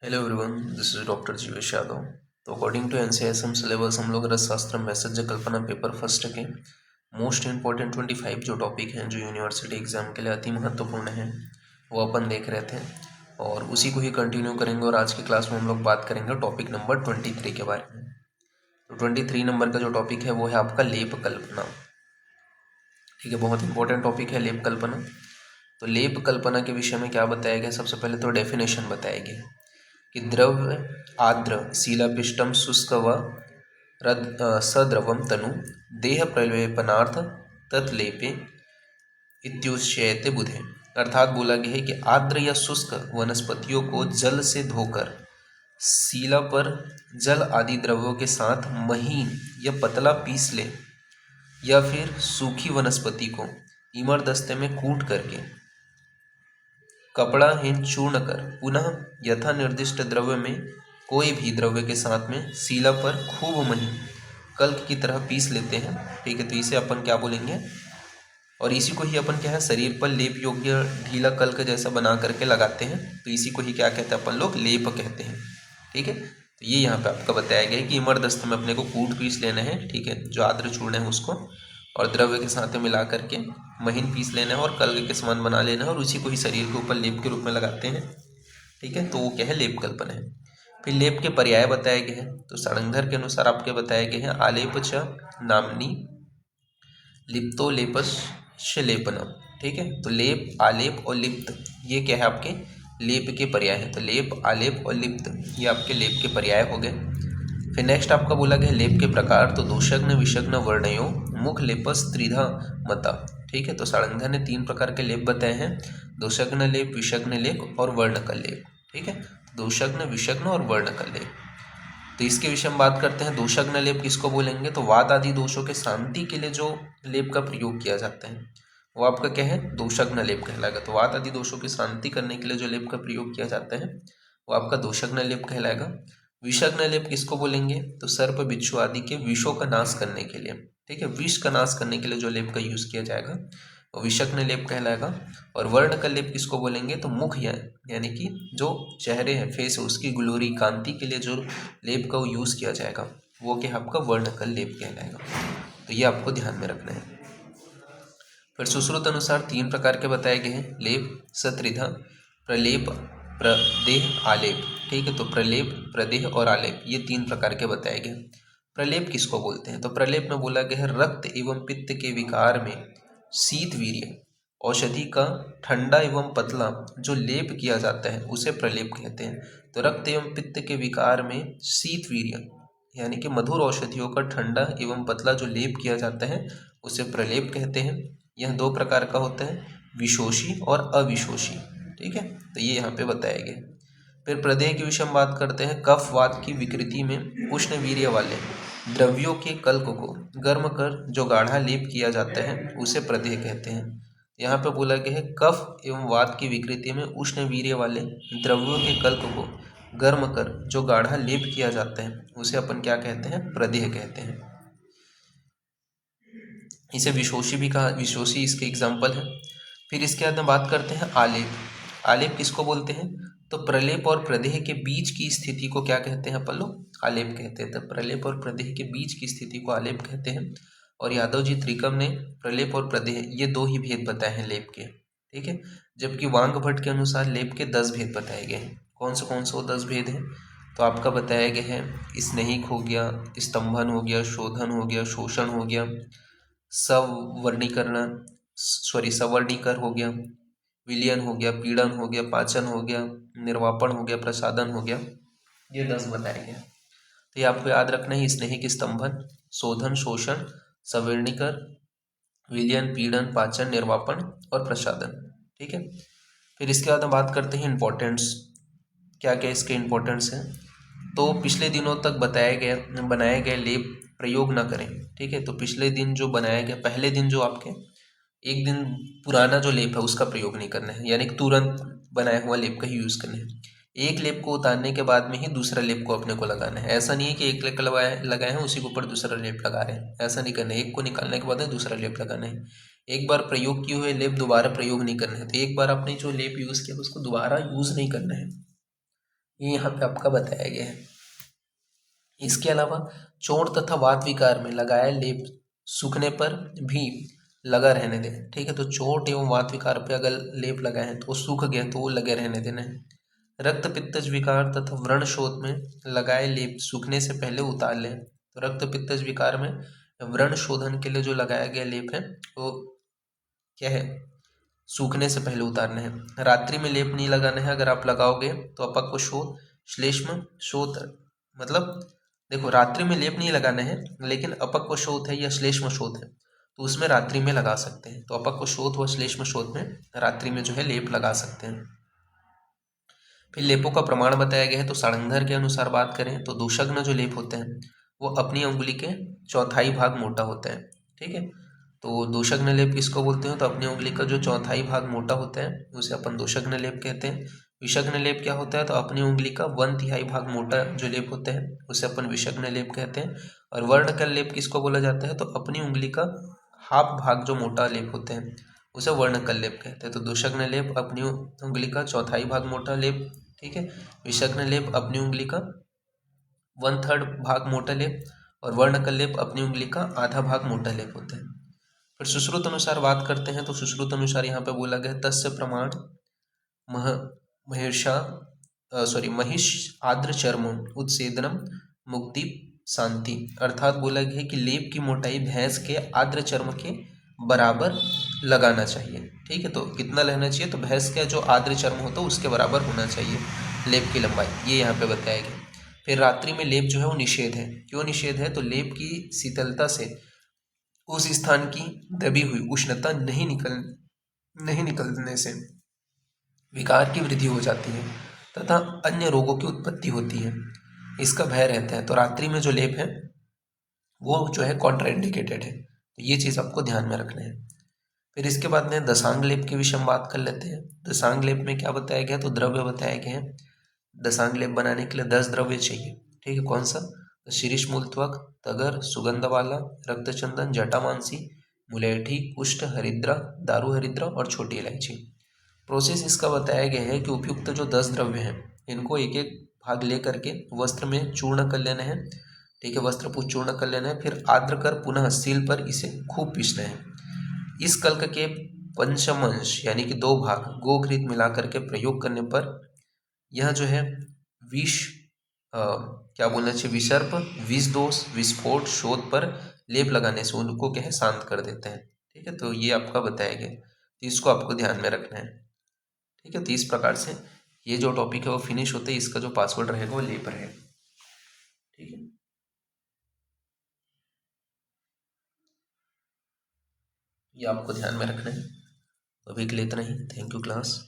Hello everyone, this is doctor Jeevesh Yadav. तो according to NCISM syllabus हम लोग रसशास्त्र मैसेज कल्पना पेपर फर्स्ट के मोस्ट इंपॉर्टेंट 25 जो टॉपिक हैं जो यूनिवर्सिटी एग्जाम के लिए अति महत्वपूर्ण हैं वो अपन देख रहे थे और उसी को ही कंटिन्यू करेंगे। और आज की क्लास में हम लोग बात करेंगे टॉपिक नंबर 23 के बारे में। तो 23 नंबर का जो टॉपिक है वो है आपका लेप कल्पना। ठीक है, बहुत इंपॉर्टेंट टॉपिक है लेप कल्पना। तो लेप कल्पना के विषय में क्या बताया गया, सबसे पहले तो डेफिनेशन बताया गया कि द्रव्य आर्द्र शिलापिष्टम शुष्क व सद्रवम तनु देह प्रलेपनार्थ तत्लेपे इत्युच्यते बुधे। अर्थात बोला गया है कि आर्द्र या शुष्क वनस्पतियों को जल से धोकर शिला पर जल आदि द्रव्यों के साथ महीन या पतला पीस ले या फिर सूखी वनस्पति को इमर दस्ते में कूट करके कपड़ाहीन चूर्ण कर पुनः यथा निर्दिष्ट द्रव्य में कोई भी द्रव्य के साथ में शिला पर खूब महीन कल्क की तरह पीस लेते हैं। ठीक है, तो इसे अपन क्या बोलेंगे, और इसी को ही अपन क्या है शरीर पर लेप योग्य ढीला कल्क जैसा बना करके लगाते हैं, तो इसी को ही क्या कहते हैं अपन लोग, लेप कहते हैं। ठीक है, तो ये यहाँ पे आपका बताया गया है कि इमरदस्त में अपने को कूट पीस लेना है। ठीक है, जो आर्द्र चूर्ण है उसको और द्रव्य के साथ में मिला करके महीन पीस लेना है और कल्क के समान बना लेना है और उसी को ही शरीर के ऊपर लेप के रूप में लगाते हैं। ठीक है, तो वो क्या है, लेप कल्पना है। फिर लेप के पर्याय बताए गए हैं, तो सारंगधर के अनुसार आपके बताए गए हैं आलेप च नामनी लिप्तो लेपस्य लेपनम। ठीक है, तो लेप, आलेप और लिप्त ये क्या है आपके लेप के पर्याय है। तो लेप, आलेप और लिप्त ये आपके लेप के पर्याय हो गए। फिर नेक्स्ट आपका बोला गया लेप के प्रकार, तो दोषग्न विषग्न वर्णयो मुख लेपस त्रिधा मता। ठीक है, तो सारंगधर ने 3 प्रकार के लेप बताए हैं, दोषग्न लेप, विषग्न लेप और वर्णकल लेप। ठीक है, दोषग्न, विषग्न और वर्णकल लेप। तो इसके विषय में बात करते हैं। दोषग्न लेप किसको बोलेंगे, तो वात आदि दोषों के शांति के लिए जो लेप का प्रयोग किया जाता है वो आपका क्या है, दोषग्न लेप कहलाएगा। तो वात आदि दोषों की शांति करने के लिए जो लेप का प्रयोग किया जाता है वो आपका दोषग्न लेप कहलाएगा। विषग्न लेप किसको बोलेंगे, तो सर्प बिच्छू आदि के विषों का नाश करने के लिए, ठीक है, विष का नाश करने के लिए जो लेप का यूज किया जाएगा वो विषग्न लेप कहलाएगा। और वर्ण का लेप किसको बोलेंगे, तो मुख यानी कि जो चेहरे है, फेस है, उसकी ग्लोरी कांति के लिए जो लेप का यूज किया जाएगा वो क्या आपका वर्णकल लेप कहलाएगा। तो ये आपको ध्यान में रखना है। फिर सुश्रुत अनुसार 3 प्रकार के बताए गए हैं, लेप, सत्रिधा, प्रलेप, प्रदेह, आलेप। ठीक है, तो प्रलेप, प्रदेह और आलेप ये 3 प्रकार के बताए गए। प्रलेप किसको बोलते हैं, तो प्रलेप में बोला गया है रक्त एवं पित्त के विकार में शीत वीर्य औषधि का ठंडा एवं पतला जो लेप किया जाता है उसे प्रलेप कहते हैं। तो रक्त एवं पित्त के विकार में शीत वीर्य यानी कि मधुर औषधियों का ठंडा एवं पतला जो लेप किया जाता है उसे प्रलेप कहते हैं। यह 2 प्रकार का होता है, विशोषी और अविशोषी। ठीक है, तो ये यहाँ पे बताया गया। फिर प्रदेह के विषय में बात करते हैं, कफ वात की विकृति में उष्ण वीर्य वाले द्रव्यों के कल्क को गर्म कर जो गाढ़ा लेप किया जाता है उसे प्रदेह कहते हैं। यहाँ पे बोला गया है कफ एवं वात की विकृति में उष्ण वीर्य वाले द्रव्यों के कल्क को गर्म कर जो गाढ़ा लेप किया जाता है उसे अपन क्या कहते हैं, प्रदेह कहते हैं। इसे विशोषी भी कहा, विशोषी इसके एग्जाम्पल है। फिर इसके बाद में बात करते हैं आलेप। आलेप किसको बोलते हैं, तो प्रलेप और प्रदेह के बीच की स्थिति को क्या कहते हैं अपन लोग, आलेप कहते हैं। तो प्रलेप और प्रदेह के बीच की स्थिति को आलेप कहते हैं। और यादव जी त्रिकम ने प्रलेप और प्रदेह ये 2 ही भेद बताए हैं लेप के। ठीक है, जबकि वांग भट्ट के अनुसार लेप के 10 भेद बताए गए हैं। कौन से वो 10 भेद हैं, तो आपका बताया गया है स्नेहिक हो गया, स्तंभन हो गया, शोधन हो गया, शोषण हो गया, सवर्णीकर हो गया, विलयन हो गया, पीड़न हो गया, पाचन हो गया, निर्वापन हो गया, प्रसादन हो गया, ये 10 बताए गए। तो ये आपको याद रखना है, स्नेहिक, स्तंभन, शोधन, शोषण, सवर्णीकर, विलयन, पीड़न, पाचन, निर्वापन और प्रसादन। ठीक है, फिर इसके बाद हम बात करते हैं इंपॉर्टेंट्स, क्या क्या इसके इंपॉर्टेंट्स हैं। तो पिछले दिनों तक बनाए गए लेप प्रयोग ना करें। ठीक है, तो पिछले दिन जो बनाया गया, पहले दिन जो आपके एक दिन पुराना जो लेप है उसका प्रयोग नहीं करना है, यानी कि तुरंत बनाया हुआ लेप का ही यूज़ करना है। एक लेप को उतारने के बाद में ही दूसरा लेप को अपने को लगाना है। ऐसा नहीं है कि एक लेप लगाए हैं उसी के ऊपर दूसरा लेप लगा रहे हैं, ऐसा नहीं करना है। एक को निकालने के बाद दूसरा लेप लगाना है। एक बार प्रयोग किए हुए लेप दोबारा प्रयोग नहीं करना है। तो एक बार आपने जो लेप यूज़ किया उसको दोबारा यूज़ नहीं करना है, ये यहाँ पे आपका बताया गया है। इसके अलावा चोट तथा वात विकार में लगाया लेप सूखने पर भी लगा रहने दें। ठीक है, तो चोट एवं वात विकार पे अगर लेप लगाए हैं तो वो सूख गया तो वो लगे रहने देना है। रक्त पित्तज विकार तथा व्रण शोथ में लगाए लेप सूखने से पहले उतार लें। तो रक्त पित्तज विकार में व्रण शोधन के लिए जो लगाया गया लेप है वो क्या है, सूखने से पहले उतारना है। रात्रि में लेप नहीं लगाना है, अगर आप लगाओगे तो अपक्व शोथ श्लेष्म शोथ, मतलब देखो रात्रि में लेप नहीं लगाना है, लेकिन अपक्व शोथ है या श्लेष्म शोथ है तो उसमें रात्रि में लगा सकते हैं। तो अपक्व शोथ व श्लेष्म शोथ में रात्रि में जो है लेप लगा सकते हैं। फिर लेपों का प्रमाण बताया गया है। तो सारंगधर के अनुसार बात करें तो दोषग्न जो लेप होते हैं वो अपनी अंगुली के चौथाई भाग मोटा होता है। ठीक है, तो दोषग्न लेप किसको बोलते हैं, तो अपनी उंगली का जो चौथाई भाग मोटा होता है उसे अपन दोषग्न लेप कहते हैं। विषग्न लेप क्या होता है, तो अपनी उंगली का 1/3 भाग मोटा जो लेप होता है उसे अपन विषग्न लेप कहते हैं। और वर्णकल लेप किसको बोला जाता है, तो अपनी उंगली का हाफ भाग जो मोटा लेप होते हैं उसे वर्णकल लेप कहते हैं। तो दोषग्न लेप अपनी उंगली का चौथाई भाग मोटा लेप, ठीक है। विषग्न लेप अपनी उंगली का 1/3 भाग मोटा लेप और वर्णकल लेप अपनी उंगली का आधा भाग मोटा लेप होता है। फिर सुश्रुत अनुसार बात करते हैं तो सुश्रुत अनुसार यहाँ पे बोला गया तस्य प्रमाण मह महेशा महिष आद्र चर्म उत्सेदनम मुक्ति शांति, अर्थात बोला गया है कि लेप की मोटाई भैंस के आद्र चर्म के बराबर लगाना चाहिए। ठीक है, तो कितना लेना चाहिए, तो भैंस का जो आद्र चर्म होता है उसके बराबर होना चाहिए लेप की लंबाई, ये यहाँ पे बताया गया। फिर रात्रि में लेप जो है वो निषेध है। क्यों निषेध है, तो लेप की शीतलता से उस स्थान की दबी हुई उष्णता नहीं निकलने से विकार की वृद्धि हो जाती है तथा अन्य रोगों की उत्पत्ति होती है, इसका भय रहता है। तो रात्रि में जो लेप है वो जो है कॉन्ट्राइंडिकेटेड है, तो ये चीज़ आपको ध्यान में रखना है। फिर इसके बाद में दशांग लेप के विषय में बात कर लेते हैं। दशांग लेप में क्या बताया गया, तो द्रव्य बताया गया है। दशांग लेप बनाने के लिए 10 द्रव्य चाहिए। ठीक है, कौन सा, तो शीरीष मूलत्वक, तगर, सुगंधवाला, रक्तचंदन, जटामांसी, मुलेठी, कुष्ठ, हरिद्रा, दारू हरिद्रा और छोटी इलायची। प्रोसेस इसका बताया गया है कि उपयुक्त जो 10 द्रव्य हैं इनको एक एक भाग ले करके वस्त्र में चूर्ण कर लेना है। ठीक है, वस्त्र पर चूर्ण कर लेना है, फिर आर्द्र कर पुनः सील पर इसे खूब पीसना है। इस कल्क के पंचमांश यानी कि 2 भाग गोघृत मिला करके प्रयोग करने पर यह जो है विष क्या बोलना चाहिए, विसर्प, विष दोष, विस्फोट, शोध पर लेप लगाने से उनको क्या है शांत कर देते हैं। ठीक है, तो ये आपका बताया गया, तो इसको आपको ध्यान में रखना है। ठीक है, तो इस प्रकार से ये जो टॉपिक है वो फिनिश होते ही इसका जो पासवर्ड रहेगा वो लेप रहेगा। ठीक है, ये आपको ध्यान में रखना है। तो अभी के लिए इतना ही। Thank you class.